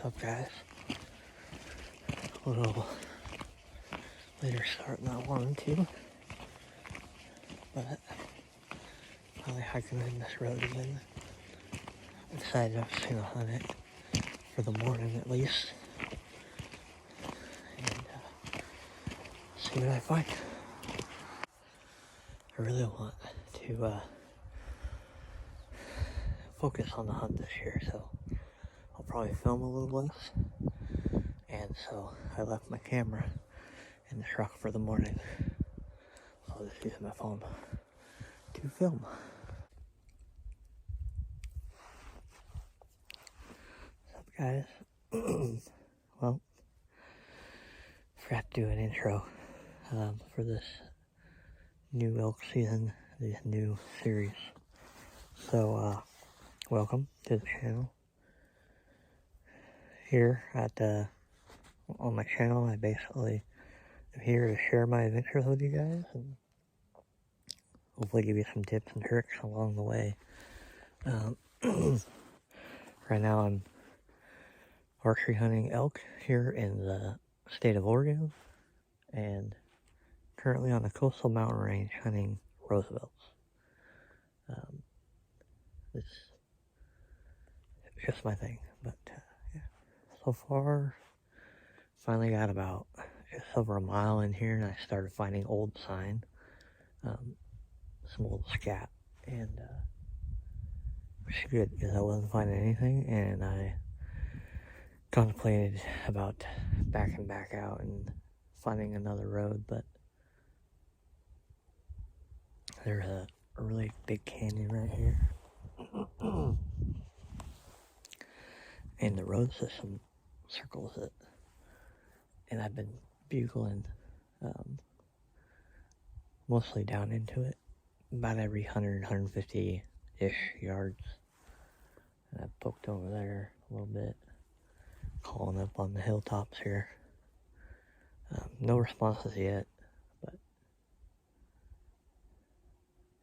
What's up, guys? A little later start than I wanted to, but probably hiking in this road again. I decided I was going to hunt it for the morning at least, and see what I find. I really want to focus on the hunt this year, so I'll probably film a little less. And so I left my camera in the truck for the morning. So I'll just use my phone to film. What's up, guys? Well, forgot to do an intro for this new elk season, this new series. So, welcome to the channel. Here at on my channel, I basically am here to share my adventures with you guys and hopefully give you some tips and tricks along the way. Right now I'm archery hunting elk here in the state of Oregon and currently on the coastal mountain range hunting Roosevelts. It's just my thing, but yeah. So far, finally got about just over a mile in here and I started finding old sign, some old scat, and which is good because I wasn't finding anything, and I contemplated about backing back out and finding another road, but there's a really big canyon right here. And the road system circles it. And I've been bugling mostly down into it about every 100, 150-ish yards. And I've poked over there a little bit, calling up on the hilltops here. No responses yet, but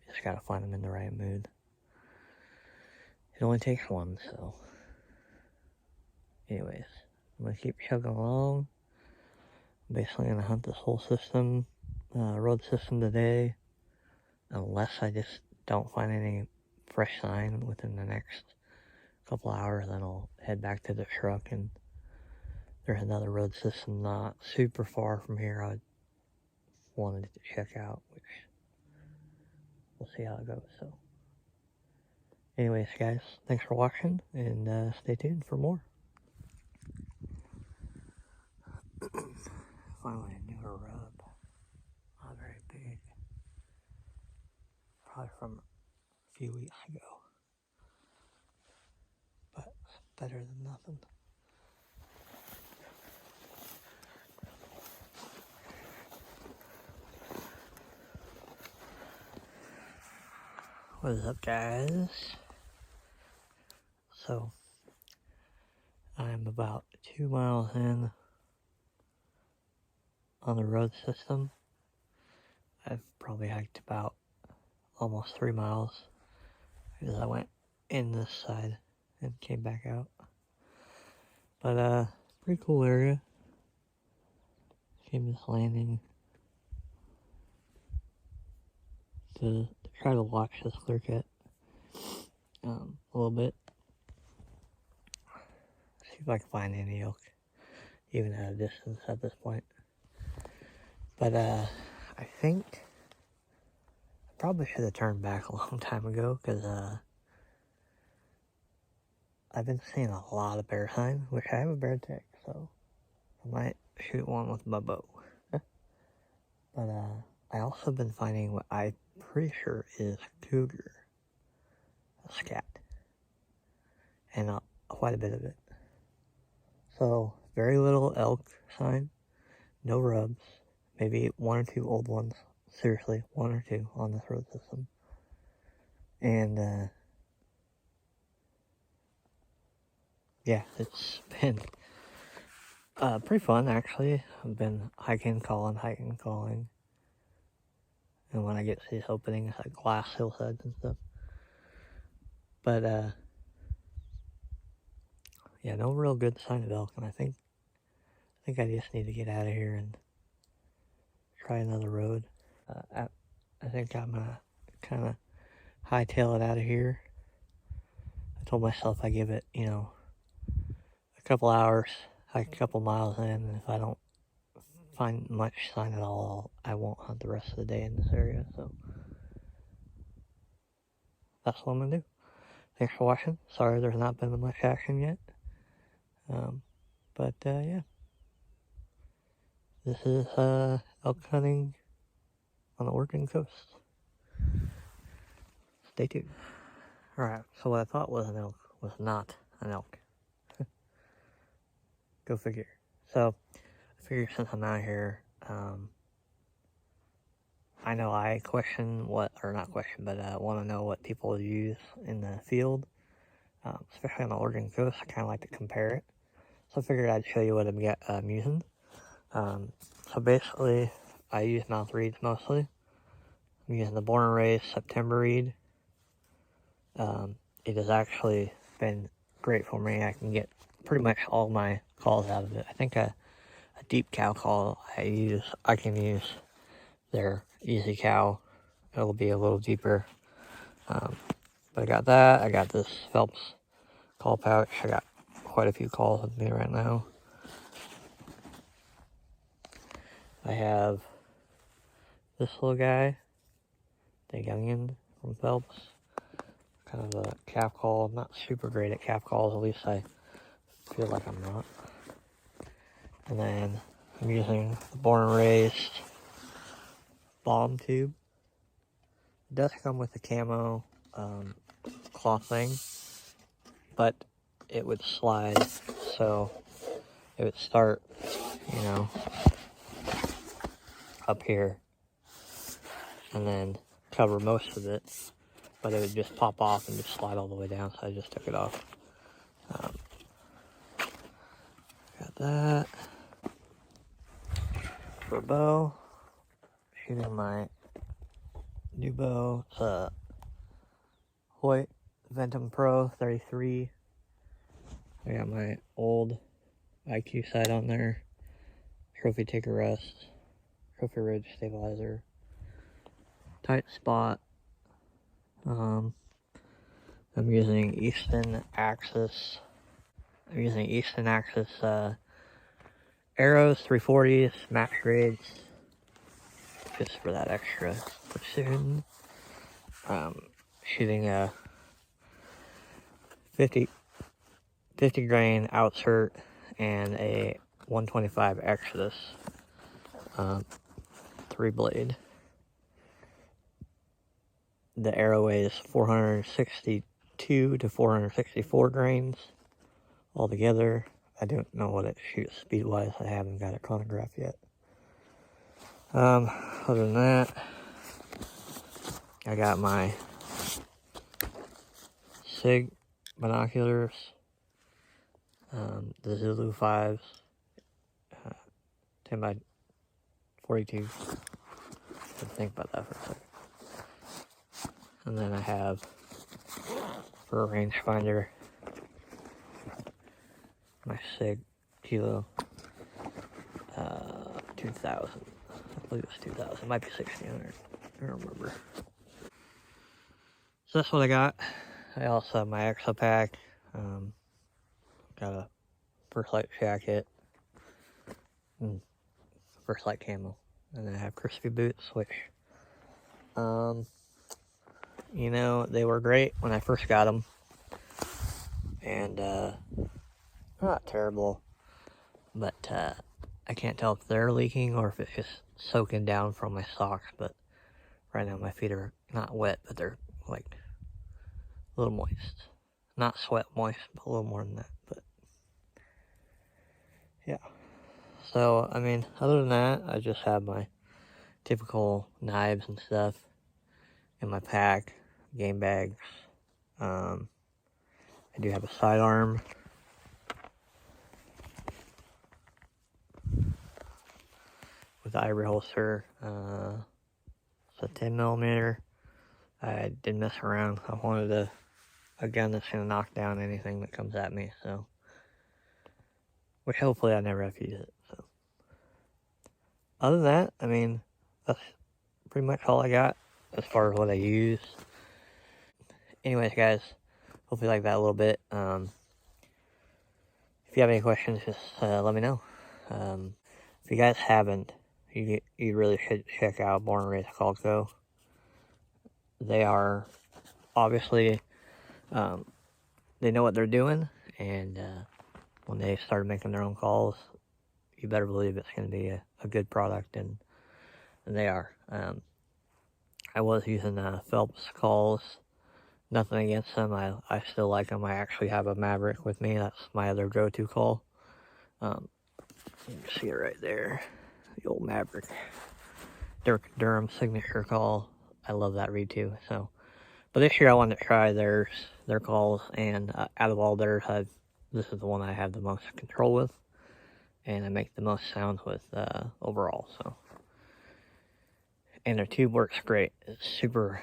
just gotta find them in the right mood. It only takes one, so anyways, I'm gonna keep chugging along. I'm basically gonna hunt this whole system, road system today, unless I just don't find any fresh sign within the next couple hours. Then I'll head back to the truck, and there's another road system not super far from here I wanted to check out, which we'll see how it goes. So anyways, guys, thanks for watching, and stay tuned for more. Finally a newer rub. Not very big. Probably from a few weeks ago. But better than nothing. What is up, guys? So, I'm about 2 miles in on the road system. I've probably hiked about almost 3 miles because I went in this side and came back out. But pretty cool area. Came this landing to try to watch this clear cut a little bit. See if I can find any elk, even at a distance at this point. But I think I probably should have turned back a long time ago because I've been seeing a lot of bear sign, which I have a bear tag, so I might shoot one with my bow. But I also been finding what I'm pretty sure is cougar, a scat, and quite a bit of it. So very little elk sign, no rubs, maybe 1 or 2 old ones. Seriously, 1 or 2 on this road system. And yeah, it's been pretty fun, actually. I've been hiking, calling. And when I get to these openings, like glass hillsides and stuff. But, yeah, no real good sign of elk, and I think I just need to get out of here and try another road. I think I'm gonna kind of hightail it out of here. I told myself I give it, a couple hours, hike a couple miles in, and if I don't find much sign at all, I won't hunt the rest of the day in this area. So that's what I'm gonna do. Thanks for watching. Sorry there's not been much action yet. But yeah. This is elk hunting on the Oregon coast. Stay tuned. Alright, so what I thought was an elk was not an elk. Go figure. So, I figured since I'm out here, I know I question what, or not question, but want to know what people use in the field. Especially on the Oregon coast, I kind of like to compare it. So I figured I'd show you what I'm using. So basically, I use mouth reeds mostly. I'm using the Born and Raised September reed. It has actually been great for me. I can get pretty much all my calls out of it. I think a deep cow call I can use their Easy Cow. It'll be a little deeper. But I got that. I got this Phelps call pouch. I got quite a few calls with me right now. I have this little guy, the Youngin from Phelps. Kind of a calf call. I'm not super great at calf calls, at least I feel like I'm not. And then I'm using the Born and Raised bomb tube. It does come with a camo cloth thing, but it would slide, so it would start, up here, and then cover most of it, but it would just pop off and just slide all the way down, so I just took it off. Got that. For a bow, shooting my new bow. It's a Hoyt Ventum Pro 33. I got my old IQ sight on there. Trophy Taker Rest. Trophy Ridge Stabilizer. Tight spot. I'm using Easton Axis. Arrows, 340s, max grades, just for that extra precision. Shooting a 50 grain outsert and a 125 Exodus 3-blade. The arrow weighs 462 to 464 grains altogether. I don't know what it shoots speed-wise. I haven't got it chronographed yet. Other than that, I got my SIG binoculars, the Zulu 5s, 10 by 42. Didn't think about that for a second. And then I have, for a rangefinder, my SIG Kilo 2000. I believe it's 2000. It might be 1600. I don't remember. So that's what I got. I also have my Exo Pack. Got a First Light jacket. And First Light camo. And then I have crispy boots, which, they were great when I first got them. And, not terrible. But, I can't tell if they're leaking or if it's just soaking down from my socks. But right now my feet are not wet, but they're like a little moist. Not sweat moist, but a little more than that. But yeah. So, other than that, I just have my typical knives and stuff in my pack, game bags. I do have a sidearm. With the ivory holster. It's a 10mm. I didn't mess around. I wanted a gun that's going to knock down anything that comes at me, so which hopefully I never have to use it. So, other than that, I mean, that's pretty much all I got as far as what I use. Anyways, guys, hope you like that a little bit. If you have any questions, just let me know. If you guys haven't, you really should check out Born and Raised Caldco. They are obviously, they know what they're doing, and when they start making their own calls, you better believe it's going to be a good product, and they are. I was using Phelps calls. Nothing against them. I still like them. I actually have a Maverick with me. That's my other go-to call. You can see it right there. The old Maverick. Durham signature call. I love that read too. So, but this year I wanted to try their calls, and out of all theirs, this is the one I have the most control with, and I make the most sounds with overall. So, and their tube works great. It's super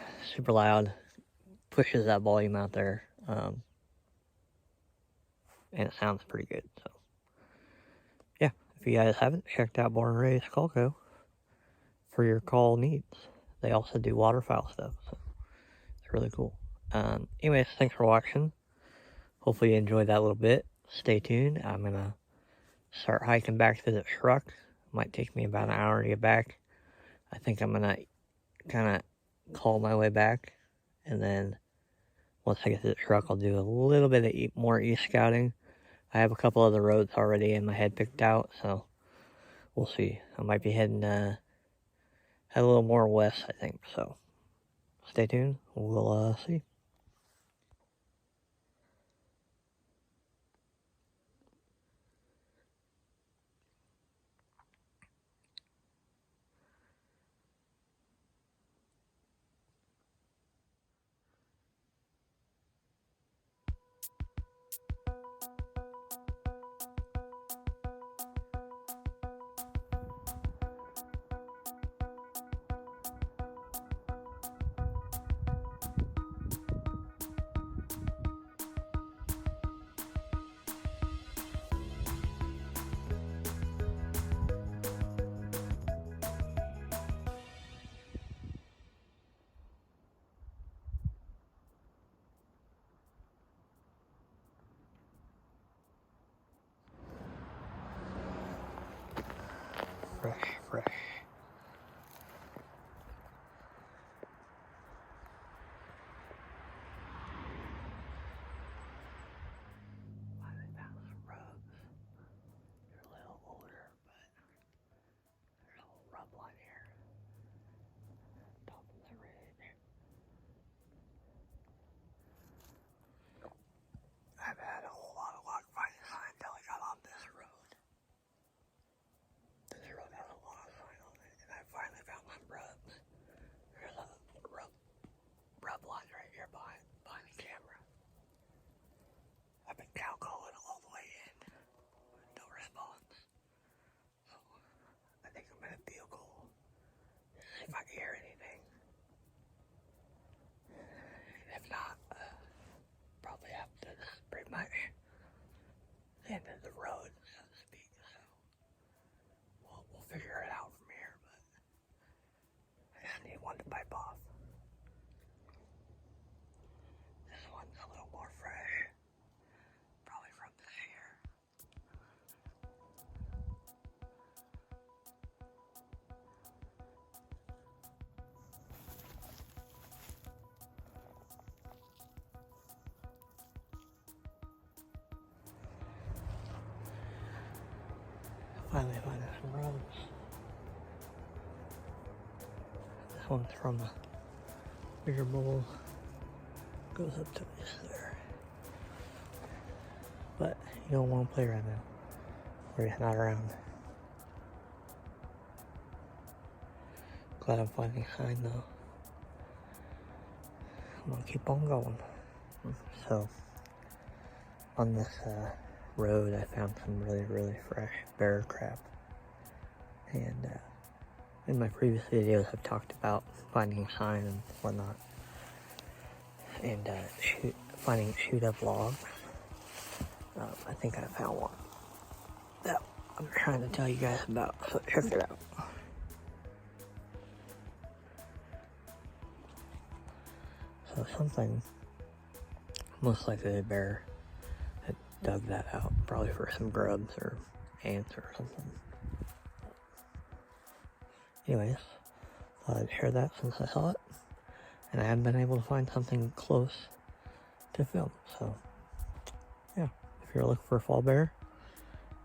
loud, pushes that volume out there, and it sounds pretty good. So, yeah, if you guys haven't checked out Born and Raised Caldco for your call needs, they also do waterfowl stuff. So it's really cool. Anyways, thanks for watching. Hopefully you enjoyed that little bit. Stay tuned. I'm going to start hiking back to the truck. Might take me about an hour to get back. I think I'm going to kind of call my way back. And then once I get to the truck, I'll do a little bit of more e-scouting. I have a couple other roads already in my head picked out, so we'll see. I might be heading a little more west, I think. So stay tuned. We'll see. Fresh. Finally found some rubs. They're a little older, but there's a whole rub line here. Top of the ridge. I've had a whole lot of luck finding sign until I got on this road. This road has a lot of sign on it, and I finally found some rubs. There's a rub line right here behind the camera. I've been cow calling all the way in. No response. So I think I'm gonna vehicle. See if I can hear anything. And if not, probably have to. This is pretty much the end of the road, so to speak. So we'll figure it out from here. But I just need one to pipe off. This one's a little more fresh. Probably from this year. Finally finding some rubs. This one's from a bigger bowl. Goes up to this there. But you don't want to play right now. Or you're not around. Glad I'm finding a sign though. I'm gonna keep on going. So, on this road, I found some really fresh bear crap. And in my previous videos, I've talked about finding a sign and whatnot. And finding shoot up logs. I think I found one. that I'm trying to tell you guys about, so check it out. So something, most likely a bear, had dug that out, probably for some grubs or ants or something. Anyways, thought I'd share that since I saw it, and I hadn't been able to find something close to film. So yeah, if you're looking for a fall bear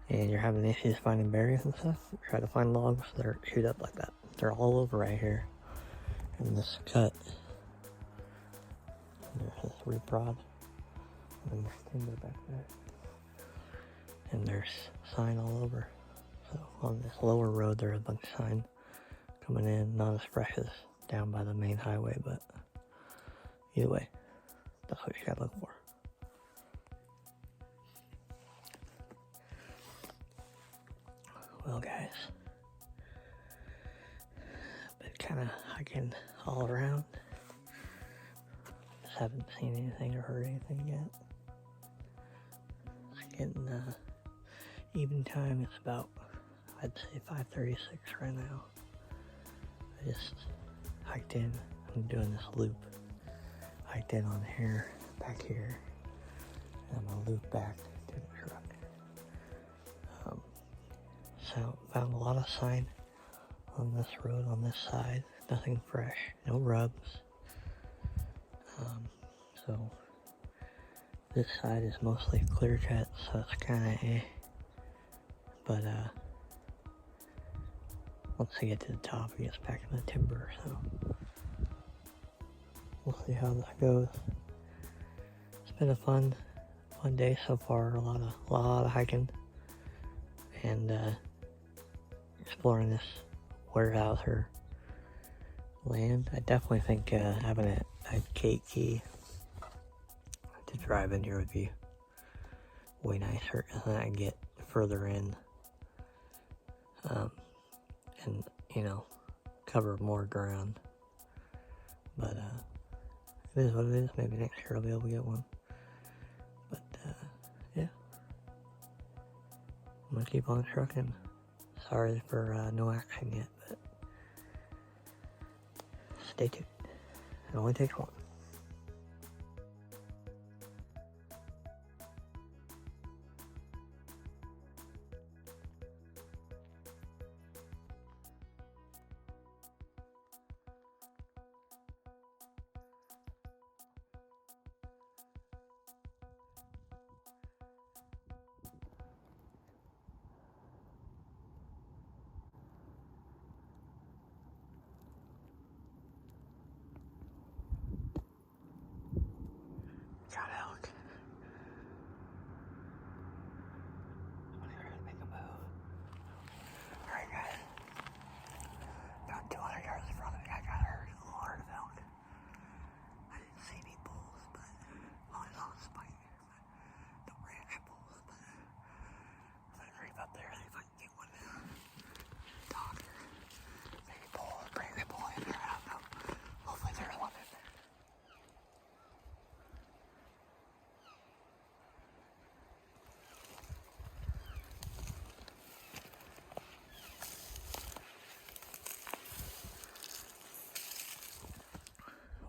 and you're having issues finding berries and stuff, try to find logs that are chewed up like that. They're all over right here in this cut. There's this root rod, and there's timber back there, and there's sign all over. So on this lower road there's a bunch of sign coming in, not as fresh as down by the main highway, but either way, that's what you gotta look for. Well guys, been kind of hiking all around. Just haven't seen anything or heard anything yet. It's getting even time. It's about, I'd say 5:36 right now. I just hiked in. I'm doing this loop. Hiked in on here, back here, and I'm gonna loop back to the truck. So found a lot of sign on this road, on this side. Nothing fresh, no rubs. So this side is mostly clear cut, so it's kind of eh. But once I get to the top, it gets back in the timber. So we'll see how this goes. It's been a fun day so far. A lot of hiking and exploring this Weyerhaeuser land. I definitely think having a gate key to drive in here would be way nicer, because then I can get further in and, you know, cover more ground. But it is what it is. Maybe next year I'll be able to get one. But yeah, I'm gonna keep on trucking. Sorry for no action yet, but stay tuned. It only takes one. Got elk. I'm gonna make a move. Alright guys. About 200 yards in front of me, I got a herd of elk. I didn't see any bulls, but I saw a spike. No ranch bulls, but I'm gonna creep up there and see if I can get one. Dog. Maybe bull, bring the bull in there, I don't know. Hopefully there's one in there.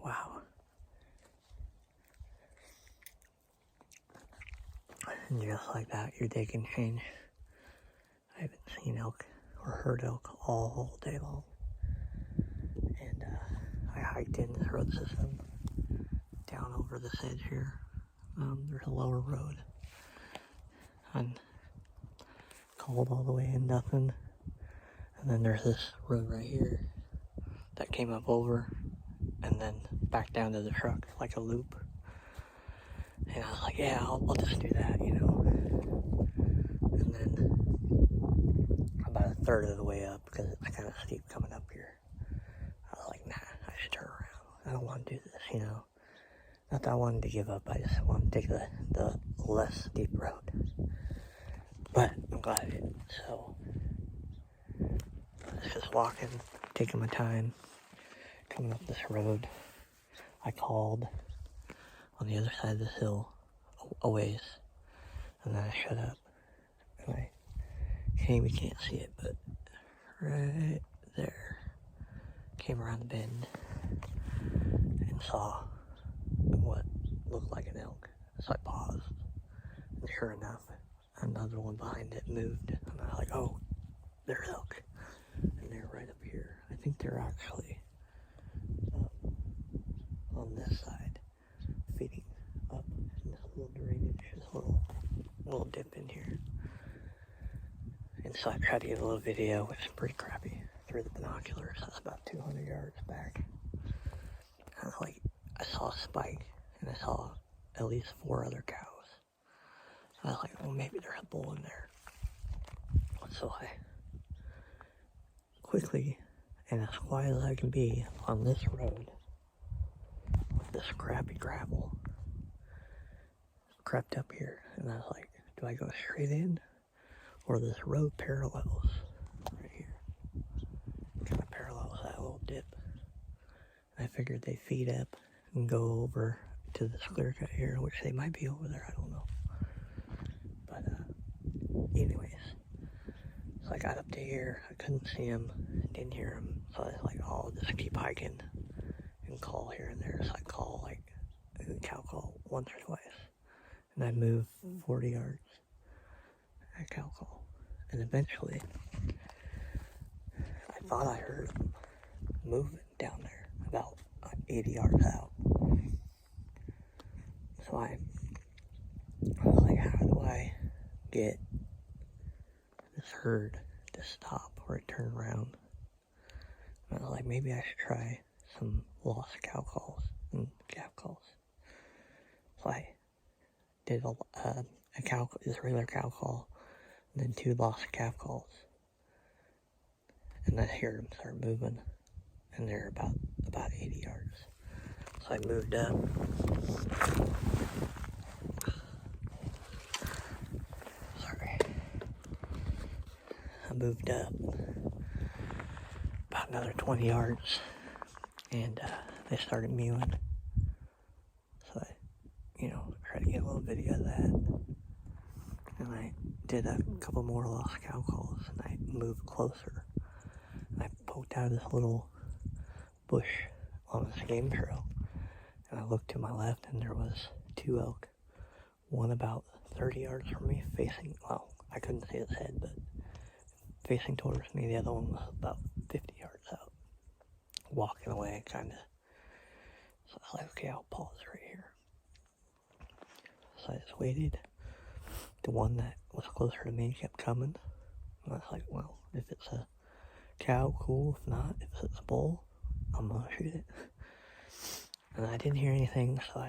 Wow. And just like that, your day can change. I haven't seen elk or heard elk all day long. And I hiked in this road system down over this edge here. There's a lower road. And called all the way in, nothing. And then there's this road right here that came up over and then back down to the truck like a loop. And I was like, yeah, I'll just do that, you know. And then about a third of the way up, because it's kind of steep coming up here, I was like, nah, I should turn around. I don't want to do this, you know. Not that I wanted to give up, I just wanted to take the less steep road. But I'm glad I did. So I was just walking, taking my time, coming up this road. I called on the other side of this hill a ways, and then I shut up and I Maybe you can't see it, but right there. Came around the bend and saw what looked like an elk. So I paused. And sure enough, another one behind it moved. And I was like, oh, there's elk. And they're right up here. I think they're actually on this side, feeding up in this little drainage, this little dip in here. And so I tried to get a little video, which is pretty crappy, through the binoculars. That's about 200 yards back. And I saw a spike, and I saw at least 4 other cows. I was like, well, maybe there's a bull in there. So I quickly, and as quiet as I can be on this road, with this crappy gravel, crept up here, and I was like, do I go straight in, or this road parallels right here? Kind of parallels that little dip. I figured they feed up and go over to this clear cut here, which they might be over there, I don't know. But anyways, so I got up to here, I couldn't see him, didn't hear him, so I was like, oh, I'll just keep hiking and call here and there. So I call a cow call once or twice, and I moved 40 yards at cow call, and eventually I thought I heard him moving down there about 80 yards out. So I was like, how do I get this herd to stop or to turn around? And I was like, maybe I should try some lost cow calls and calf calls. So I did this regular cow call, and then 2 lost calf calls. And I heard them start moving, and they're about 80 yards. So I moved up. I moved up about another 20 yards, and they started mewing. So I, tried to get a little video of that. And I did a couple more lost cow calls, and I moved closer. And I poked out of this little bush on this game trail, and I looked to my left, and there was 2 elk. One about 30 yards from me, facing, well, I couldn't see his head, but facing towards me. The other one was about 50 yards out, walking away, kind of. So I was like, okay, I'll pause right here. So I just waited. The one that was closer to me kept coming. And I was like, well, if it's a cow, cool. If not, if it's a bull, I'm gonna shoot it. And I didn't hear anything, so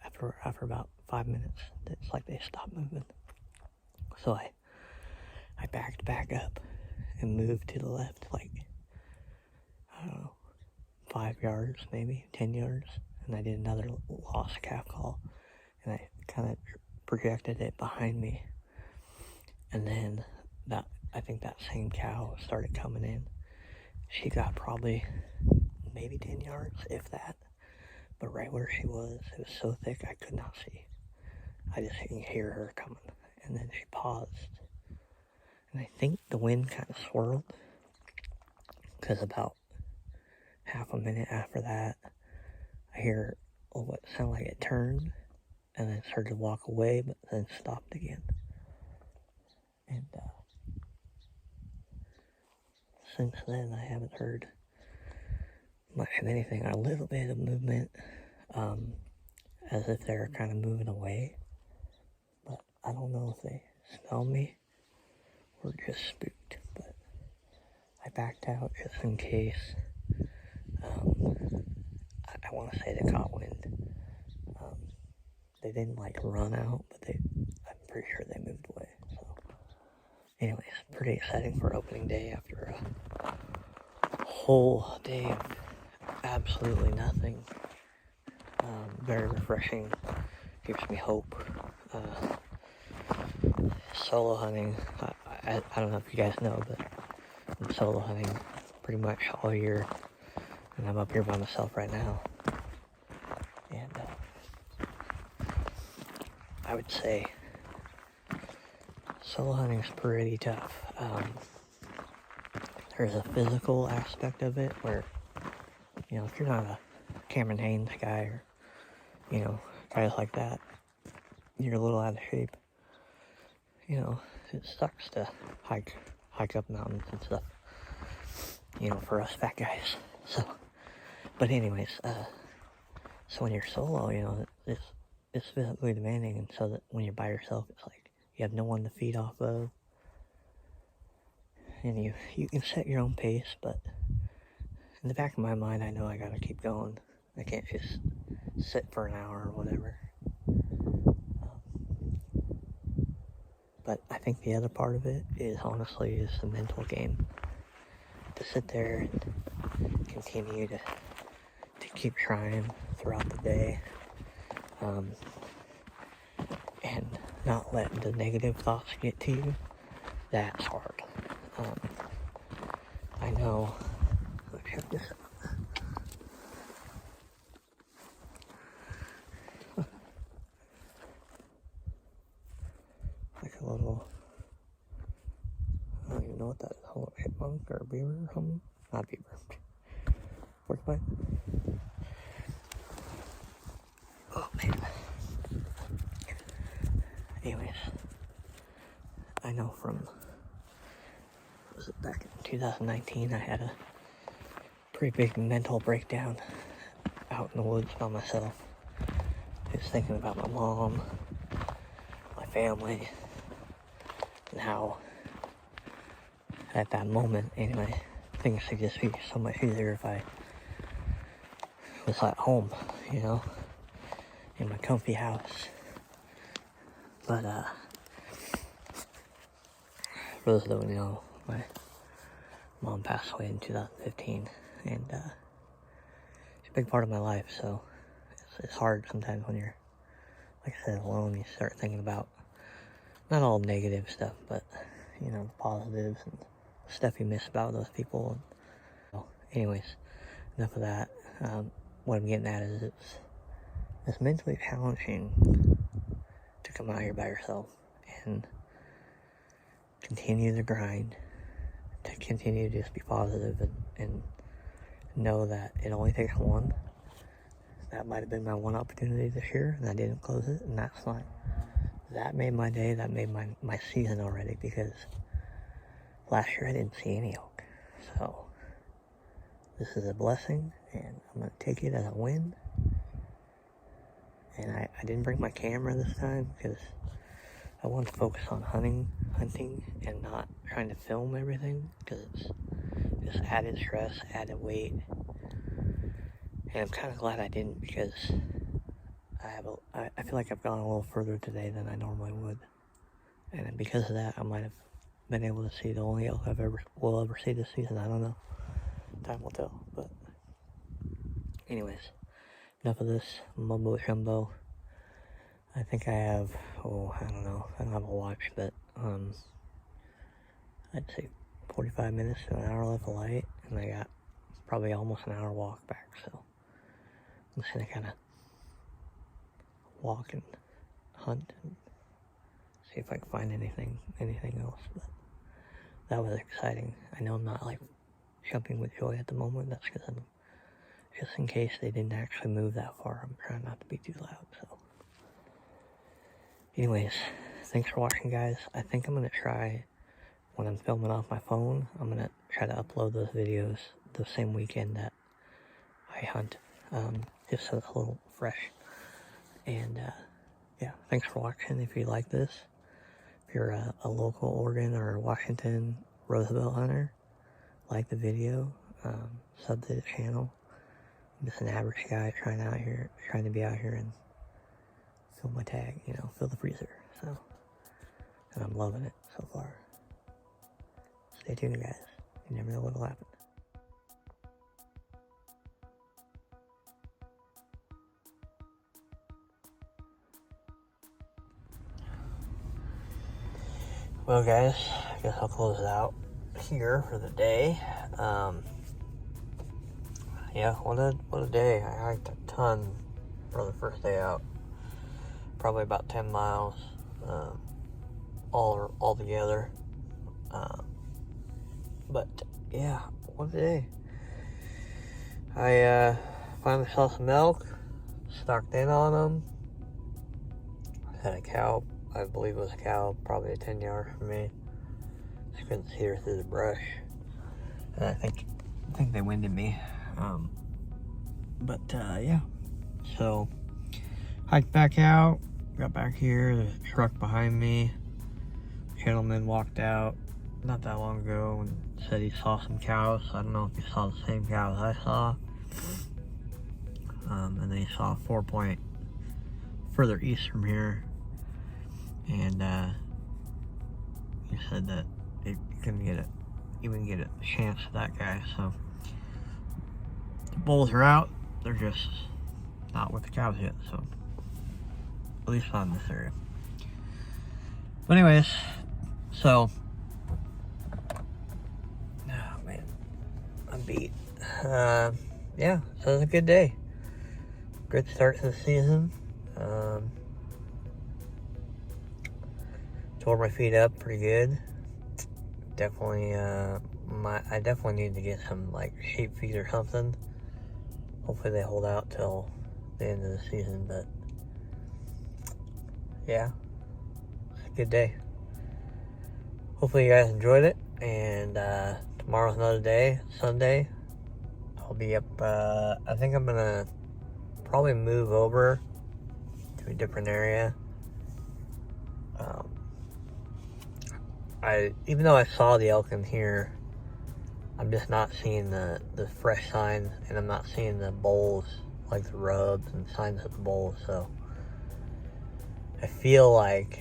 after about 5 minutes, it's like they stopped moving. So I backed back up and moved to the left, like, I don't know, 5 yards, maybe 10 yards. And I did another lost calf call, and I kind of projected it behind me. And then I think that same cow started coming in. She got probably maybe 10 yards, if that. But right where she was, it was so thick I could not see. I just didn't hear her coming. And then she paused. And I think the wind kind of swirled, because about half a minute after that, I hear what sounded like it turned, and then started to walk away, but then stopped again. And since then, I haven't heard much of anything. A little bit of movement, as if they're kind of moving away, but I don't know if they smell me or just spooked. But I backed out just in case. I want to say they caught wind. They didn't run out, but I'm pretty sure they moved away. So anyways, pretty exciting for opening day after a whole day of absolutely nothing. Very refreshing, gives me hope. Solo hunting, I don't know if you guys know, but I'm solo hunting pretty much all year, and I'm up here by myself right now. And I would say solo hunting is pretty tough. There's a physical aspect of it where, you know, if you're not a Cameron Haynes guy or, you know, guys like that, you're a little out of shape. You know, it sucks to hike up mountains and stuff, you know, for us fat guys. So, but anyways, so when you're solo, you know, it's physically demanding, and so that when you're by yourself, it's like you have no one to feed off of, and you can set your own pace, but in the back of my mind, I know I gotta keep going. I can't just sit for an hour or whatever. But I think the other part of it is honestly the mental game. To sit there and continue to keep trying throughout the day, and not let the negative thoughts get to you. That's hard. I know. Let's check this out. Like a little, I don't even know what that is. Hold up, chipmunk or a beaver or something? Not beaver. Porcupine? Oh man. Anyways, I know from, was it back in 2019, I had a pretty big mental breakdown out in the woods by myself. Just thinking about my mom, my family, and how at that moment, anyway, things would just be so much easier if I was at home, you know, in my comfy house. But, for those that don't know, my mom passed away in 2015, and, it's a big part of my life, so it's hard sometimes when you're, like I said, alone. You start thinking about not all negative stuff, but, you know, positives and stuff you miss about those people. And, well, anyways, enough of that. What I'm getting at is it's mentally challenging to come out here by yourself and continue the grind, to continue to just be positive and know that it only takes one. That might have been my one opportunity this year, and I didn't close it, and that's fine. That made my day, that made my season already, because last year I didn't see any elk. So, this is a blessing, and I'm going to take it as a win. And I didn't bring my camera this time, because I want to focus on hunting, and not trying to film everything, because it's just added stress, added weight. And I'm kind of glad I didn't, because I feel like I've gone a little further today than I normally would. And because of that, I might have been able to see the only elk will ever see this season. I don't know. Time will tell. But anyways, enough of this mumbo jumbo. I think I have, I don't know. I don't have a watch, but I'd say 45 minutes to an hour left of light, and I got probably almost an hour walk back. So I'm just gonna kind of walk and hunt and see if I can find anything else. But that was exciting. I know I'm not like jumping with joy at the moment. That's because I'm, just in case they didn't actually move that far, I'm trying not to be too loud. So anyways, thanks for watching, guys. I think I'm gonna try, when I'm filming off my phone, I'm gonna try to upload those videos the same weekend that I hunt, just so it's a little fresh. And yeah, thanks for watching. If you like this, if you're a local Oregon or Washington Roosevelt hunter, like the video, sub to the channel. I'm just an average guy trying to be out here and fill my tag, you know, fill the freezer. So, and I'm loving it so far. Stay tuned, guys. You never know what'll happen. Well, guys, I guess I'll close it out here for the day. Yeah, what a day. I hiked a ton for the first day out. Probably about 10 miles. all together. But yeah, what a day. I finally saw some elk, stocked in on them. Had a cow, I believe it was a cow, probably a 10 yard from me. I couldn't see her through the brush. And I think they winded me. Yeah. So, hiked back out, got back here, the truck behind me. Gentleman walked out not that long ago and said he saw some cows. I don't know if he saw the same cows I saw. And then he saw 4 Point further east from here. And he said that he couldn't even get a chance at that guy. So the bulls are out. They're just not with the cows yet. So at least not in this area. But anyways, so oh man, I'm beat. Yeah, so it was a good day. Good start to the season. Tore my feet up pretty good. Definitely, I definitely need to get some like sheep feed or something. Hopefully they hold out till the end of the season, but yeah, it's a good day. Hopefully you guys enjoyed it, and tomorrow's another day, Sunday. I'll be up, I think I'm gonna probably move over to a different area. Even though I saw the elk in here, I'm just not seeing the fresh signs, and I'm not seeing the bulls, like the rubs and signs of the bulls, so I feel like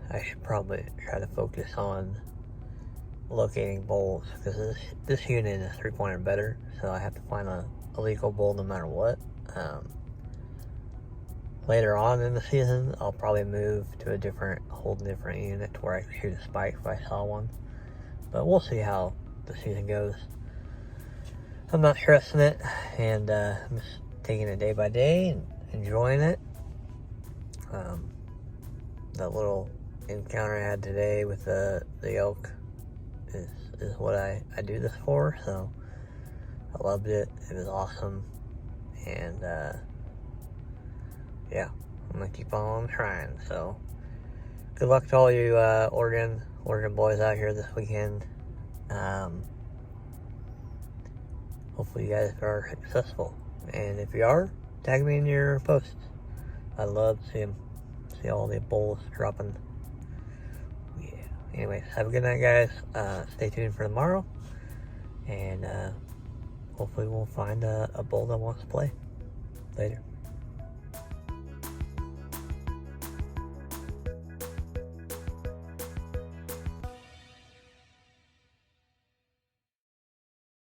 I should probably try to focus on locating bulls, because this unit is 3-point or better, so I have to find a legal bull no matter what. Later on in the season, I'll probably move to a whole different unit to where I can shoot a spike if I saw one. But we'll see how the season goes. I'm not stressing it, and I'm just taking it day by day and enjoying it. That little encounter I had today with the elk is what I do this for, so I loved it. It was awesome, and yeah, I'm gonna keep on trying. So good luck to all you Oregon boys out here this weekend. Hopefully you guys are successful, and if you are, tag me in your posts. I'd love to see all the bulls dropping. Yeah. Anyways, have a good night, guys. Stay tuned for tomorrow, and hopefully we'll find a bull that wants to play. Later.